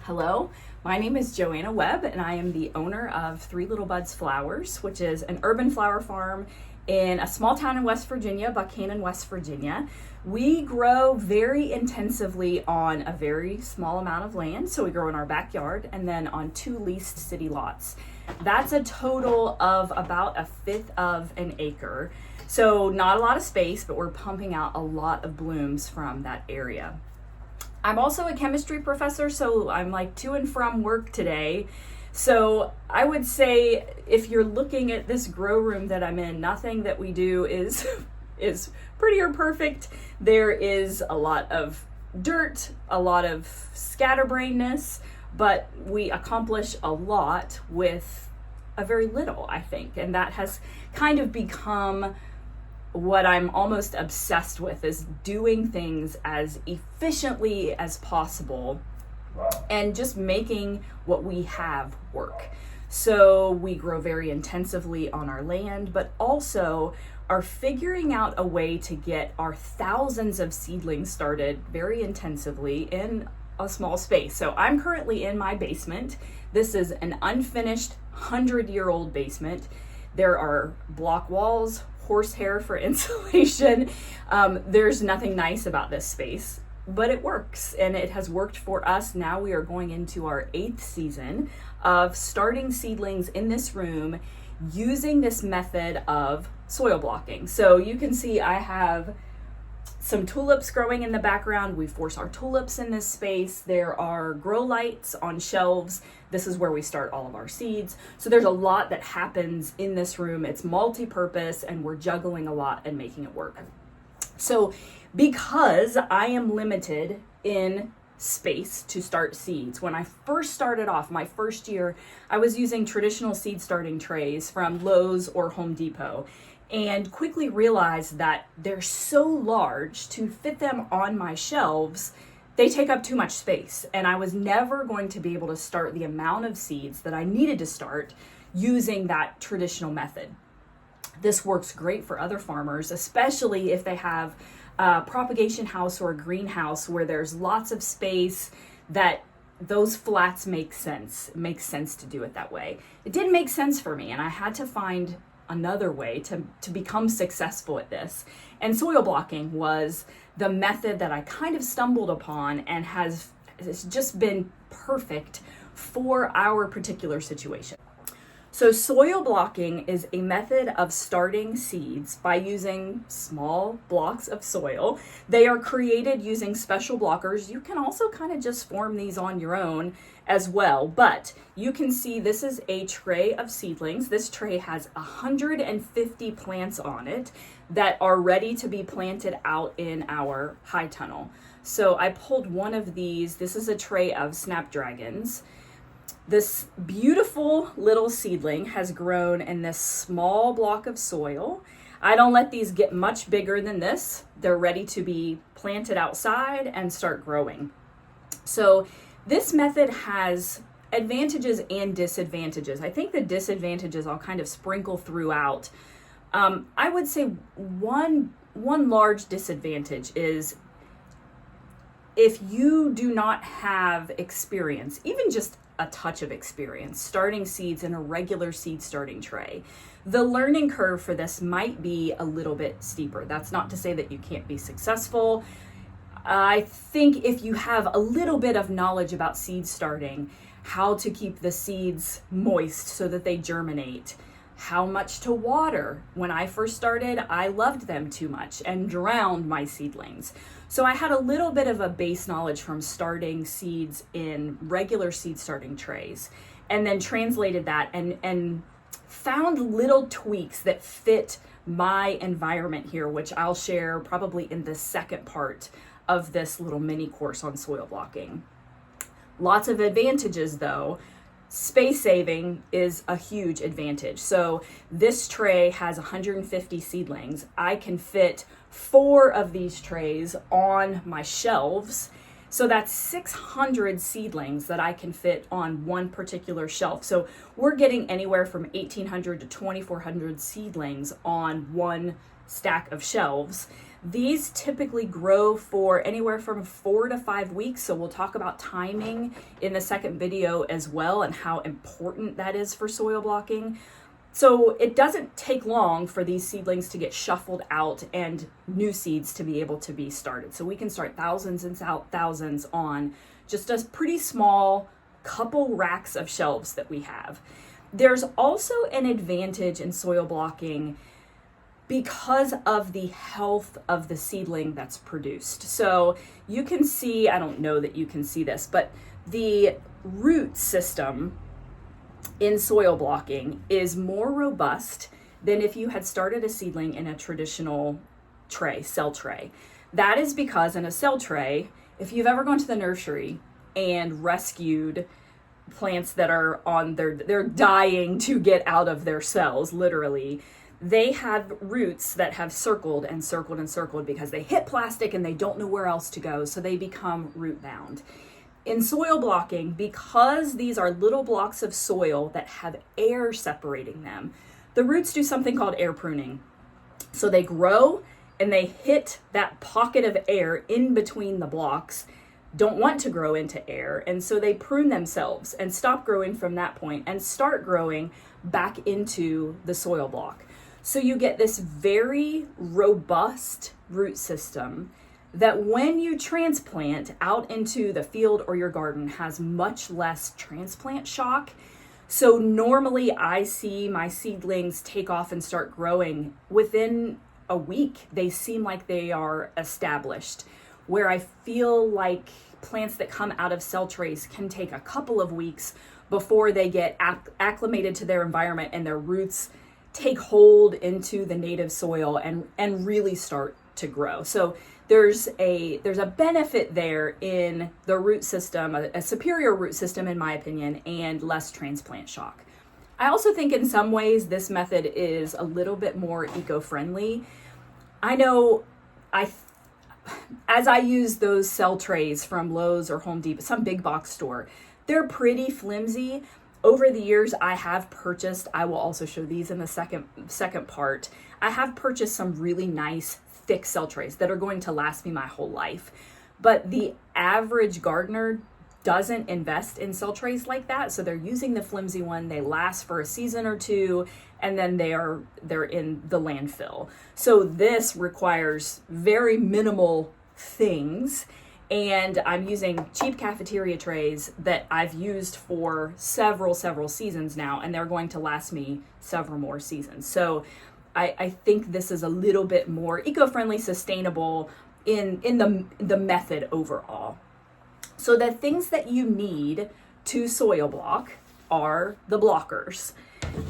Hello, my name is Joanna Webb, and I am the owner of Three Little Buds Flowers, which is an urban flower farm in a small town in West Virginia, Buchanan, West Virginia. We grow very intensively on a very small amount of land, so we grow in our backyard and then on 2 leased city lots. That's a total of about 1/5 of an acre. So not a lot of space, but we're pumping out a lot of blooms from that area. I'm also a chemistry professor, so I'm like to and from work today. So I would say if you're looking at this grow room that I'm in, nothing that we do is is pretty or perfect. There is a lot of dirt, a lot of scatterbrainness, but we accomplish a lot with a very little, I think. And that has kind of become what I'm almost obsessed with, is doing things as efficiently as possible and just making what we have work. So we grow very intensively on our land, but also are figuring out a way to get our thousands of seedlings started very intensively in a small space. So I'm currently in my basement. This is an unfinished 100-year-old basement. There are block walls, horsehair for insulation. There's nothing nice about this space, but it works, and it has worked for us. Now we are going into our 8th season of starting seedlings in this room using this method of soil blocking. So you can see I have some tulips growing in the background. We force our tulips in this space. There are grow lights on shelves. This is where we start all of our seeds. So there's a lot that happens in this room. It's multi-purpose, and we're juggling a lot and making it work. So because I am limited in space to start seeds, when I first started off, my first year, I was using traditional seed starting trays from Lowe's or Home Depot, and quickly realized that they're so large to fit them on my shelves. They take up too much space, and I was never going to be able to start the amount of seeds that I needed to start using that traditional method. This works great for other farmers, especially if they have a propagation house or a greenhouse where there's lots of space, that those flats make sense. It makes sense to do it that way. It didn't make sense for me, and I had to find another way to become successful at this. And soil blocking was the method that I kind of stumbled upon, and has just been perfect for our particular situation. So soil blocking is a method of starting seeds by using small blocks of soil. They are created using special blockers. You can also kind of just form these on your own as well, but you can see this is a tray of seedlings. This tray has 150 plants on it that are ready to be planted out in our high tunnel. So I pulled one of these. This is a tray of snapdragons. This beautiful little seedling has grown in this small block of soil. I don't let these get much bigger than this. They're ready to be planted outside and start growing. So this method has advantages and disadvantages. I think the disadvantages I'll kind of sprinkle throughout. I would say one large disadvantage is if you do not have experience, even just a touch of experience, starting seeds in a regular seed starting tray, the learning curve for this might be a little bit steeper. That's not to say that you can't be successful. I think if you have a little bit of knowledge about seed starting, how to keep the seeds moist so that they germinate, how much to water. When I first started, I loved them too much and drowned my seedlings. So I had a little bit of a base knowledge from starting seeds in regular seed starting trays, and then translated that and found little tweaks that fit my environment here, which I'll share probably in the second part of this little mini course on soil blocking. Lots of advantages though. Space saving is a huge advantage. So this tray has 150 seedlings. I can fit 4 of these trays on my shelves. So that's 600 seedlings that I can fit on one particular shelf. So we're getting anywhere from 1,800 to 2,400 seedlings on one stack of shelves These typically grow for anywhere from 4 to 5 weeks. So we'll talk about timing in the second video as well and how important that is for soil blocking. So it doesn't take long for these seedlings to get shuffled out and new seeds to be able to be started. So we can start thousands and thousands on just a pretty small couple racks of shelves that we have. There's also an advantage in soil blocking because of the health of the seedling that's produced. So you can see, I don't know that you can see this, but the root system in soil blocking is more robust than if you had started a seedling in a traditional tray, cell tray. That is because in a cell tray, if you've ever gone to the nursery and rescued plants that are on they're dying to get out of their cells, literally, they have roots that have circled and circled and circled because they hit plastic and they don't know where else to go, so they become root bound. In soil blocking, because these are little blocks of soil that have air separating them, the roots do something called air pruning. So they grow and they hit that pocket of air in between the blocks, don't want to grow into air, and so they prune themselves and stop growing from that point and start growing back into the soil block. So you get this very robust root system that when you transplant out into the field or your garden has much less transplant shock. So normally I see my seedlings take off and start growing within a week. They seem like they are established, where I feel like plants that come out of cell trays can take a couple of weeks before they get acclimated to their environment and their roots take hold into the native soil and really start to grow. So there's a benefit there in the root system, a superior root system in my opinion, and less transplant shock. I also think in some ways this method is a little bit more eco-friendly. I know as I use those cell trays from Lowe's or Home Depot, some big box store, they're pretty flimsy. Over the years, I have purchased, I will also show these in the second part, I have purchased some really nice thick cell trays that are going to last me my whole life. But the average gardener doesn't invest in cell trays like that, so they're using the flimsy one. They last for a season or two, and then they're in the landfill. So this requires very minimal things, and I'm using cheap cafeteria trays that I've used for several seasons now, and they're going to last me several more seasons. So I think this is a little bit more eco-friendly, sustainable in the method overall. So the things that you need to soil block are the blockers.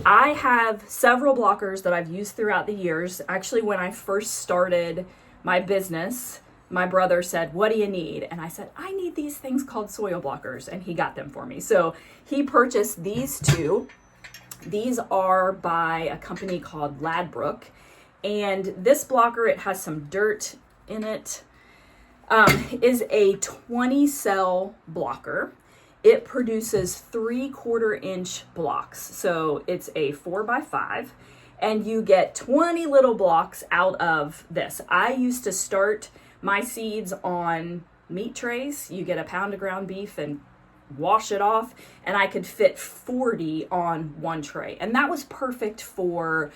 I have several blockers that I've used throughout the years. Actually, when I first started my business, my brother said, "What do you need?" And I said, "I need these things called soil blockers," and he got them for me. So he purchased these two. These are by a company called Ladbrokes, and this blocker, it has some dirt in it, is a 20 cell blocker. It produces 3/4 inch blocks. So it's a 4x5, and you get 20 little blocks out of this. I used to start my seeds on meat trays. You get a pound of ground beef and wash it off, and I could fit 40 on one tray. And that was perfect for,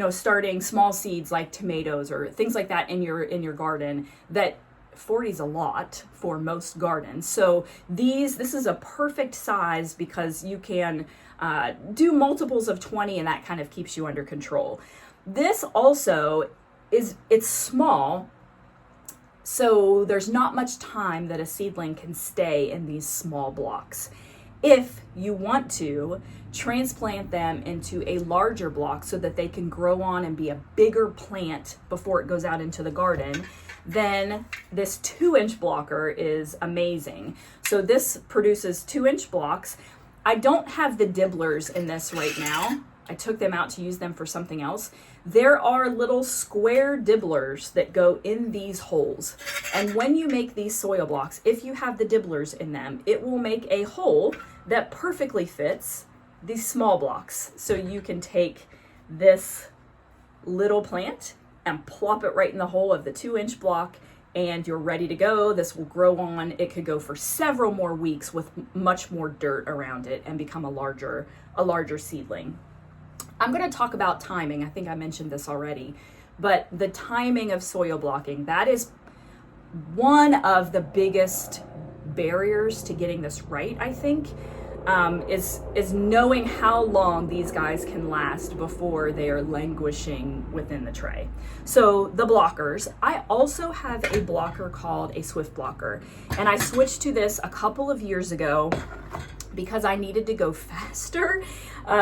starting small seeds like tomatoes or things like that in your garden. That 40 is a lot for most gardens. So this is a perfect size because you can do multiples of 20, and that kind of keeps you under control. This also it's small, so there's not much time that a seedling can stay in these small blocks. If you want to transplant them into a larger block so that they can grow on and be a bigger plant before it goes out into the garden, then this 2-inch blocker is amazing. So this produces 2-inch blocks. I don't have the dibblers in this right now. I took them out to use them for something else. There are little square dibblers that go in these holes. And when you make these soil blocks, if you have the dibblers in them, it will make a hole that perfectly fits these small blocks. So you can take this little plant and plop it right in the hole of the 2-inch block, and you're ready to go. This will grow on. It could go for several more weeks with much more dirt around it and become a larger seedling. I'm going to talk about timing. I think I mentioned this already, but the timing of soil blocking, that is one of the biggest barriers to getting this right, I think. Is knowing how long these guys can last before they are languishing within the tray. So the blockers, I also have a blocker called a Swift blocker, and I switched to this a couple of years ago because I needed to go faster.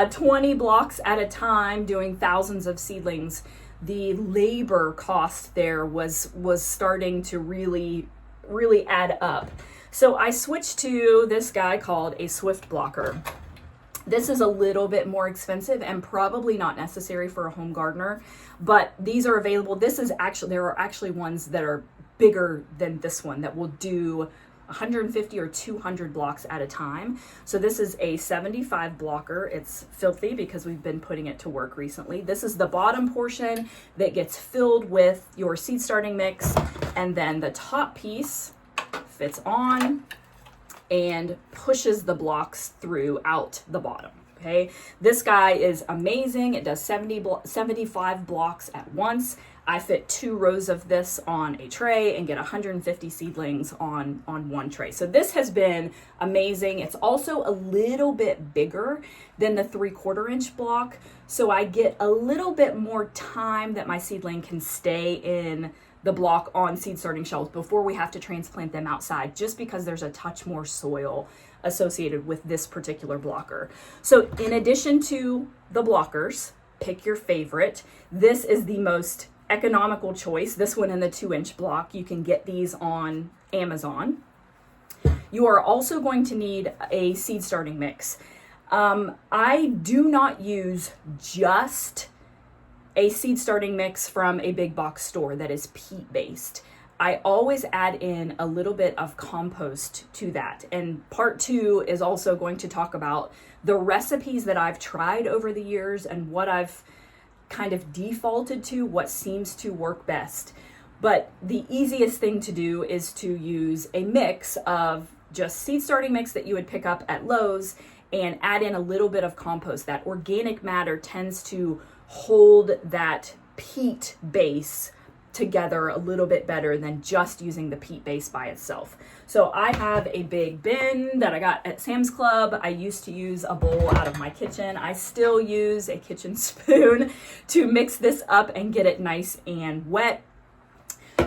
20 blocks at a time, doing thousands of seedlings. The labor cost there was starting to really add up. So I switched to this guy called a Swift blocker. This is a little bit more expensive and probably not necessary for a home gardener, but these are available. There are actually ones that are bigger than this one that will do 150 or 200 blocks at a time. So this is a 75 blocker. It's filthy because we've been putting it to work recently. This is the bottom portion that gets filled with your seed starting mix, and then the top piece fits on and pushes the blocks through out the bottom. Okay, this guy is amazing. It does 75 blocks at once. I fit 2 rows of this on a tray and get 150 seedlings on one tray. So this has been amazing. It's also a little bit bigger than the 3/4 inch block. So I get a little bit more time that my seedling can stay in the block on seed starting shelves before we have to transplant them outside, just because there's a touch more soil associated with this particular blocker. So in addition to the blockers, pick your favorite. This is the most economical choice. This one in the 2-inch block. You can get these on Amazon. You are also going to need a seed starting mix. I do not use just a seed starting mix from a big box store that is peat based. I always add in a little bit of compost to that. And part 2 is also going to talk about the recipes that I've tried over the years and what I've kind of defaulted to, what seems to work best. But the easiest thing to do is to use a mix of just seed starting mix that you would pick up at Lowe's and add in a little bit of compost. That organic matter tends to hold that peat base together a little bit better than just using the peat base by itself. So I have a big bin that I got at Sam's Club. I used to use a bowl out of my kitchen. I still use a kitchen spoon to mix this up and get it nice and wet.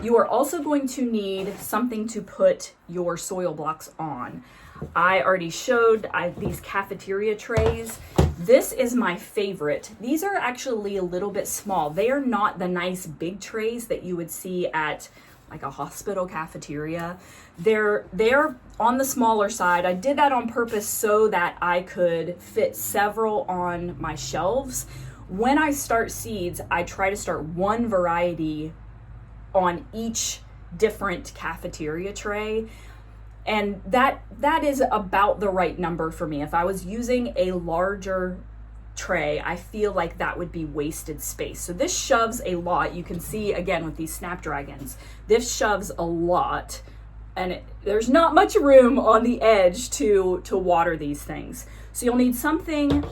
You are also going to need something to put your soil blocks on. I already showed these cafeteria trays. This is my favorite. These are actually a little bit small. They are not the nice big trays that you would see at like a hospital cafeteria. They're on the smaller side. I did that on purpose so that I could fit several on my shelves. When I start seeds, I try to start one variety on each different cafeteria tray. And that is about the right number for me. If I was using a larger tray, I feel like that would be wasted space. So this shoves a lot. You can see again with these Snapdragons, this shoves a lot, and there's not much room on the edge to water these things. So you'll need something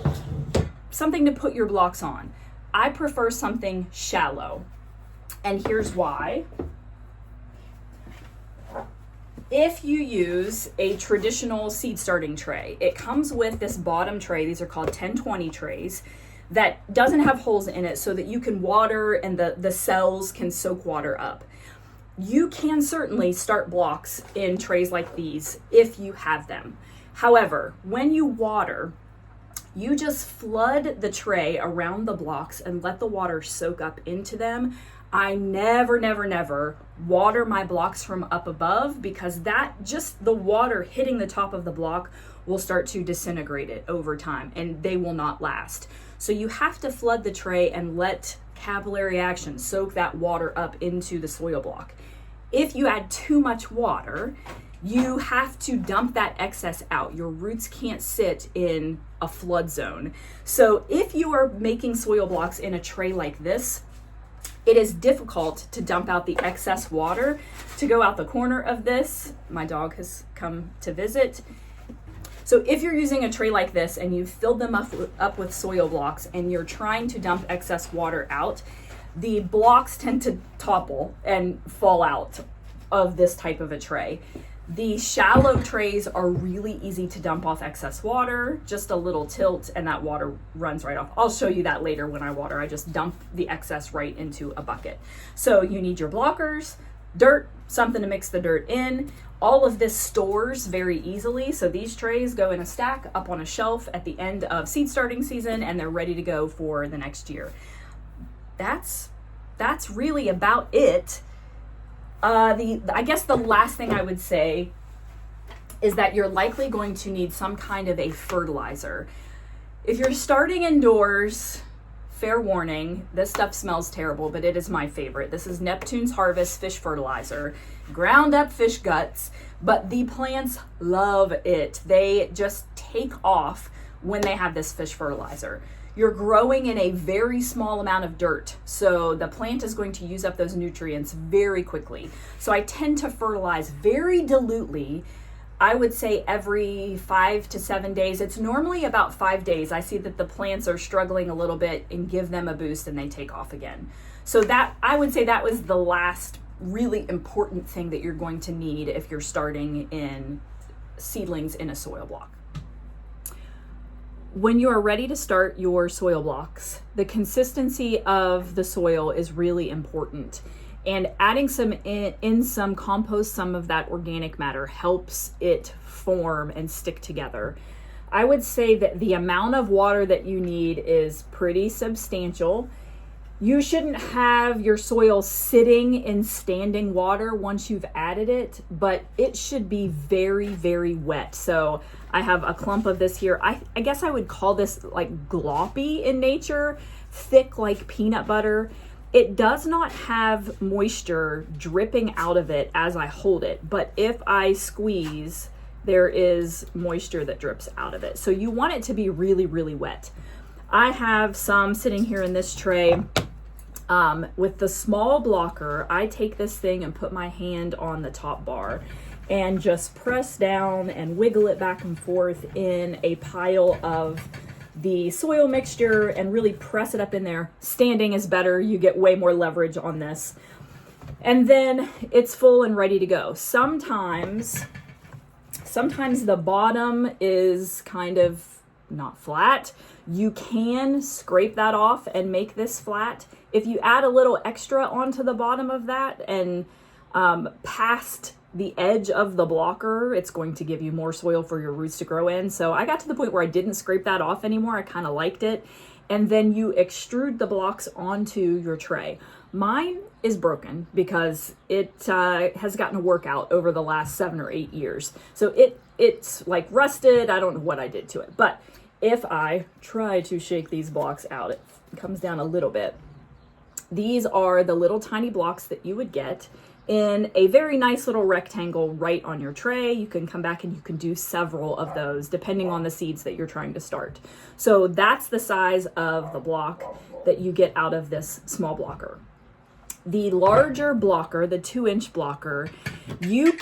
to put your blocks on. I prefer something shallow, and here's why. If you use a traditional seed starting tray, it comes with this bottom tray. These are called 1020 trays that doesn't have holes in it so that you can water and the cells can soak water up. You can certainly start blocks in trays like these if you have them. However, when you water, you just flood the tray around the blocks and let the water soak up into them. I never water my blocks from up above, because the water hitting the top of the block will start to disintegrate it over time and they will not last. So you have to flood the tray and let capillary action soak that water up into the soil block. If you add too much water, you have to dump that excess out. Your roots can't sit in a flood zone. So if you are making soil blocks in a tray like this, It is difficult to dump out the excess water. To go out the corner of this, my dog has come to visit. So if you're using a tray like this and you've filled them up with soil blocks and you're trying to dump excess water out, the blocks tend to topple and fall out of this type of a tray. The shallow trays are really easy to dump off excess water, just a little tilt and that water runs right off. I'll show you that later when I water. I just dump the excess right into a bucket. So you need your blockers, dirt, something to mix the dirt in. All of this stores very easily. So these trays go in a stack up on a shelf at the end of seed starting season and they're ready to go for the next year. That's really about it. I guess the last thing I would say is that you're likely going to need some kind of a fertilizer. If you're starting indoors, fair warning, this stuff smells terrible, but it is my favorite. This is Neptune's Harvest fish fertilizer, ground up fish guts, but the plants love it. They just take off when they have this fish fertilizer. You're growing in a very small amount of dirt, so the plant is going to use up those nutrients very quickly. So I tend to fertilize very dilutely. I would say every 5 to 7 days. It's normally about 5 days. I see that the plants are struggling a little bit and give them a boost and they take off again. So that, I would say that was the last really important thing that you're going to need if you're starting in seedlings in a soil block. When you are ready to start your soil blocks, the consistency of the soil is really important. And adding some in some compost, some of that organic matter helps it form and stick together. I would say that the amount of water that you need is pretty substantial. You shouldn't have your soil sitting in standing water once you've added it, but it should be very, very wet. So I have a clump of this here. I guess I would call this like gloppy in nature, thick like peanut butter. It does not have moisture dripping out of it as I hold it, but if I squeeze, there is moisture that drips out of it. So you want it to be really, really wet. I have some sitting here in this tray. With the small blocker, I take this thing and put my hand on the top bar and just press down and wiggle it back and forth in a pile of the soil mixture and really press it up in there. Standing is better. You get way more leverage on this. And then it's full and ready to go. Sometimes the bottom is kind of not flat. You can scrape that off and make this flat. If you add a little extra onto the bottom of that and past the edge of the blocker, it's going to give you more soil for your roots to grow in. So I got to the point where I didn't scrape that off anymore. I kind of liked it. And then you extrude the blocks onto your tray. Mine is broken because it has gotten a workout over the last 7 or 8 years. So it's like rusted. I don't know what I did to it. But if I try to shake these blocks out, it comes down a little bit. These are the little tiny blocks that you would get in a very nice little rectangle right on your tray. You can come back and you can do several of those depending on the seeds that you're trying to start. So that's the size of the block that you get out of this small blocker. The larger blocker, the 2-inch blocker, you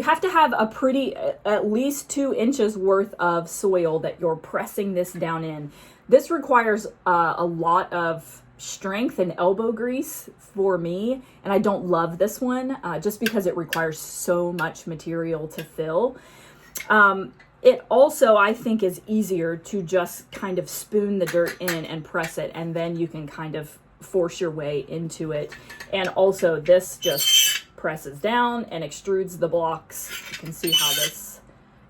have to have a pretty, at least 2 inches worth of soil that you're pressing this down in. This requires a lot of strength and elbow grease for me, and I don't love this one just because it requires so much material to fill. It also, I think, is easier to just kind of spoon the dirt in and press it, and then you can kind of force your way into it. And also this just presses down and extrudes the blocks. You can see how this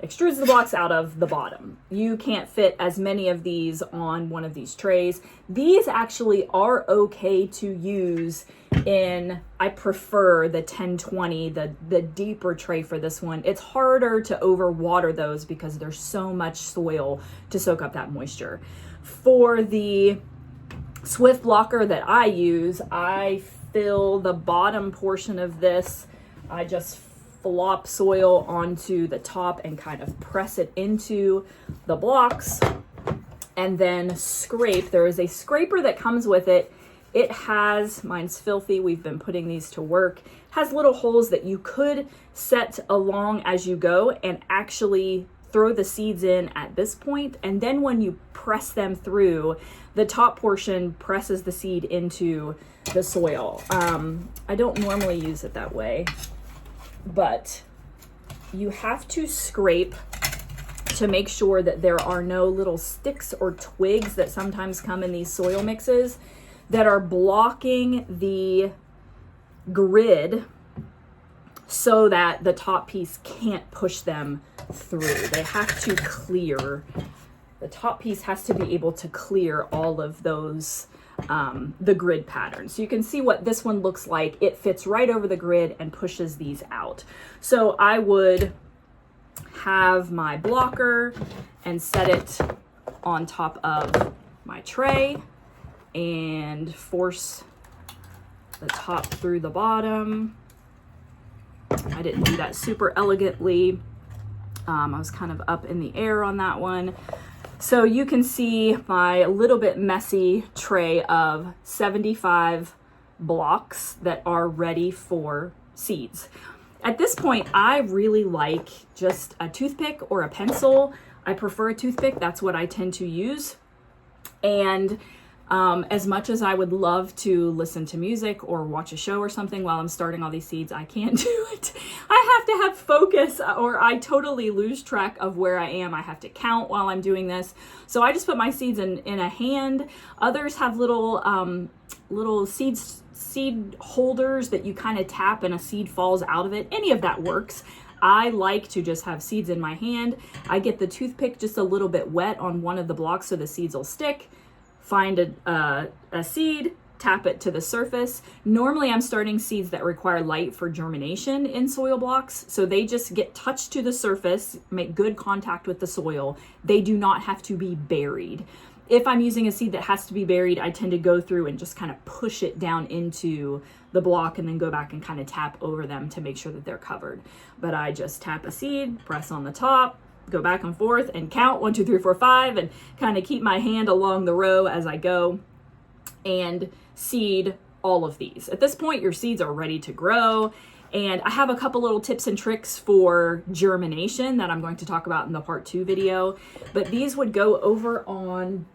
extrudes the blocks out of the bottom. You can't fit as many of these on one of these trays. These actually are okay to use in, I prefer the 1020, the deeper tray for this one. It's harder to overwater those because there's so much soil to soak up that moisture. For the Swift blocker that I use, I fill the bottom portion of this. I just flop soil onto the top and kind of press it into the blocks and then scrape. There is a scraper that comes with it. It has, mine's filthy, we've been putting these to work, has little holes that you could set along as you go and actually throw the seeds in at this point, and then when you press them through, the top portion presses the seed into the soil. I don't normally use it that way, but you have to scrape to make sure that there are no little sticks or twigs that sometimes come in these soil mixes that are blocking the grid so that the top piece can't push them through. They have to clear, the top piece has to be able to clear all of those, the grid patterns. So you can see what this one looks like. It fits right over the grid and pushes these out. So I would have my blocker and set it on top of my tray and force the top through the bottom. I didn't do that super elegantly. I was kind of up in the air on that one. So you can see my little bit messy tray of 75 blocks that are ready for seeds. At this point, I really like just a toothpick or a pencil. I prefer a toothpick. That's what I tend to use. And as much as I would love to listen to music or watch a show or something while I'm starting all these seeds, I can't do it. I have to have focus or I totally lose track of where I am. I have to count while I'm doing this. So I just put my seeds in a hand. Others have little seed holders that you kind of tap and a seed falls out of it. Any of that works. I like to just have seeds in my hand. I get the toothpick just a little bit wet on one of the blocks so the seeds will stick. Find a seed, tap it to the surface. Normally I'm starting seeds that require light for germination in soil blocks. So they just get touched to the surface, make good contact with the soil. They do not have to be buried. If I'm using a seed that has to be buried, I tend to go through and just kind of push it down into the block and then go back and kind of tap over them to make sure that they're covered. But I just tap a seed, press on the top, go back and forth and count 1, 2, 3, 4, 5 and kind of keep my hand along the row as I go and seed all of these. At this point, your seeds are ready to grow. And I have a couple little tips and tricks for germination that I'm going to talk about in the part 2 video, but these would go over on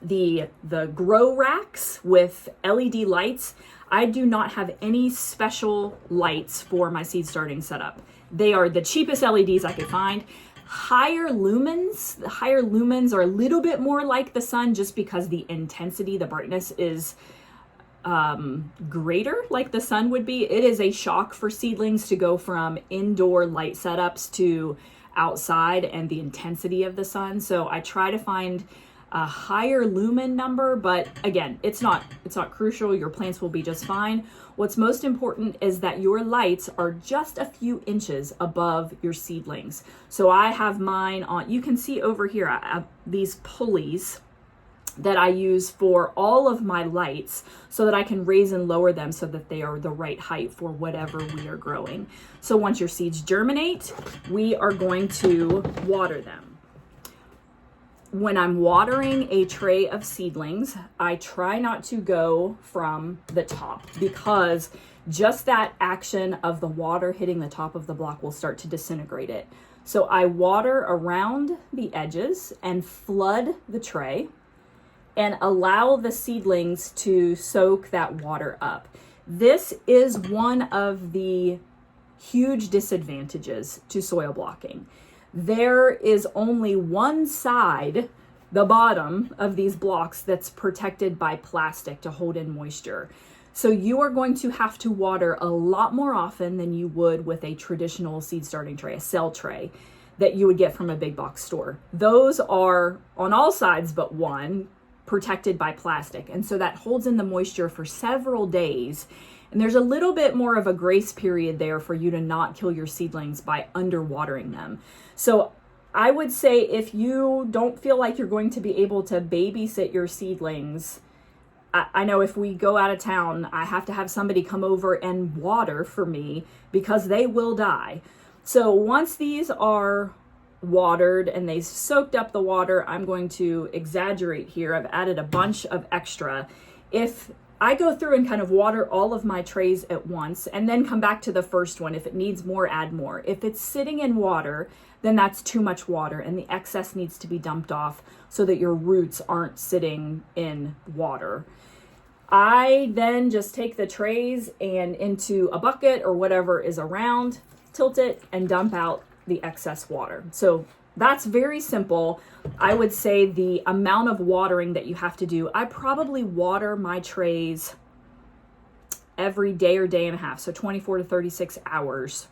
the grow racks with LED lights. I do not have any special lights for my seed starting setup. They are the cheapest LEDs I could find. Higher lumens are a little bit more like the sun just because the intensity, the brightness is greater like the sun would be. It is a shock for seedlings to go from indoor light setups to outside and the intensity of the sun. So I try to find a higher lumen number, but again, it's not crucial. Your plants will be just fine. What's most important is that your lights are just a few inches above your seedlings. So I have mine on, you can see over here, I have these pulleys that I use for all of my lights so that I can raise and lower them so that they are the right height for whatever we are growing. So once your seeds germinate, we are going to water them. When I'm watering a tray of seedlings, I try not to go from the top because just that action of the water hitting the top of the block will start to disintegrate it. So I water around the edges and flood the tray and allow the seedlings to soak that water up. This is one of the huge disadvantages to soil blocking. There is only one side, the bottom of these blocks, that's protected by plastic to hold in moisture. So you are going to have to water a lot more often than you would with a traditional seed starting tray, a cell tray that you would get from a big box store. Those are on all sides but one protected by plastic. And so that holds in the moisture for several days. And there's a little bit more of a grace period there for you to not kill your seedlings by underwatering them. So I would say if you don't feel like you're going to be able to babysit your seedlings, I know if we go out of town, I have to have somebody come over and water for me because they will die. So once these are watered and they soaked up the water, I'm going to exaggerate here. I've added a bunch of extra. If I go through and kind of water all of my trays at once and then come back to the first one. If it needs more, add more. If it's sitting in water, then that's too much water and the excess needs to be dumped off so that your roots aren't sitting in water. I then just take the trays and into a bucket or whatever is around, tilt it, and dump out the excess water. So that's very simple. I would say the amount of watering that you have to do, I probably water my trays every day or day and a half, so 24 to 36 hours.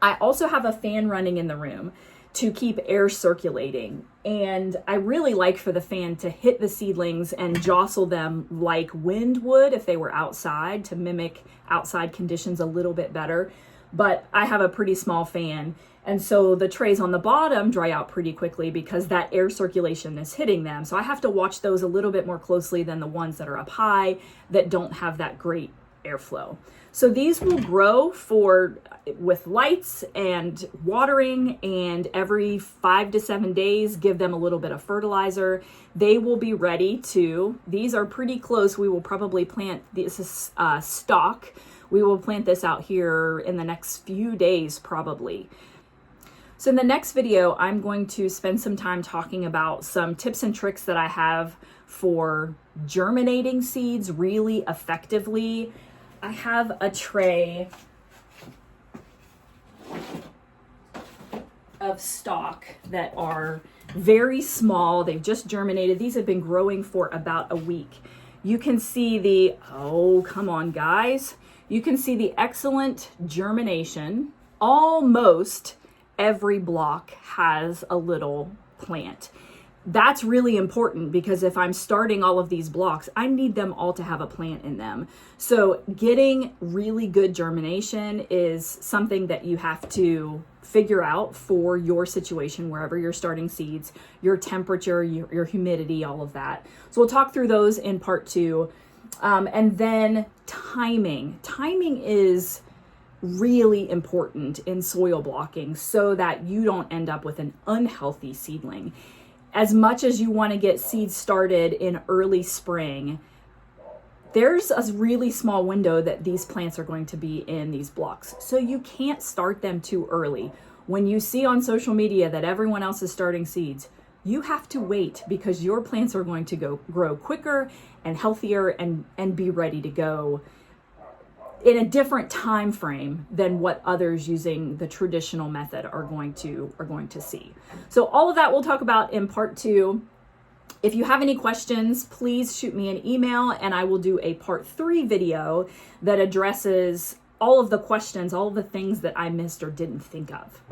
I also have a fan running in the room to keep air circulating. And I really like for the fan to hit the seedlings and jostle them like wind would if they were outside, to mimic outside conditions a little bit better. But I have a pretty small fan. And so the trays on the bottom dry out pretty quickly because that air circulation is hitting them. So I have to watch those a little bit more closely than the ones that are up high that don't have that great airflow. So these will grow with lights and watering, and every 5 to 7 days, give them a little bit of fertilizer. They will be ready to, these are pretty close. We will probably plant, this is stock. We will plant this out here in the next few days probably. So in the next video, I'm going to spend some time talking about some tips and tricks that I have for germinating seeds really effectively. I have a tray of stock that are very small. They've just germinated. These have been growing for about a week. You can see oh, come on guys. You can see the excellent germination. Almost every block has a little plant. That's really important because if I'm starting all of these blocks, I need them all to have a plant in them. So getting really good germination is something that you have to figure out for your situation, wherever you're starting seeds, your temperature, your humidity, all of that. So we'll talk through those in part 2. And then timing. Timing is really important in soil blocking so that you don't end up with an unhealthy seedling. As much as you want to get seeds started in early spring, there's a really small window that these plants are going to be in these blocks. So you can't start them too early. When you see on social media that everyone else is starting seeds, you have to wait because your plants are going to grow quicker and healthier and be ready to go in a different time frame than what others using the traditional method are going to see. So all of that we'll talk about in part 2. If you have any questions, please shoot me an email and I will do a part 3 video that addresses all of the questions, all of the things that I missed or didn't think of.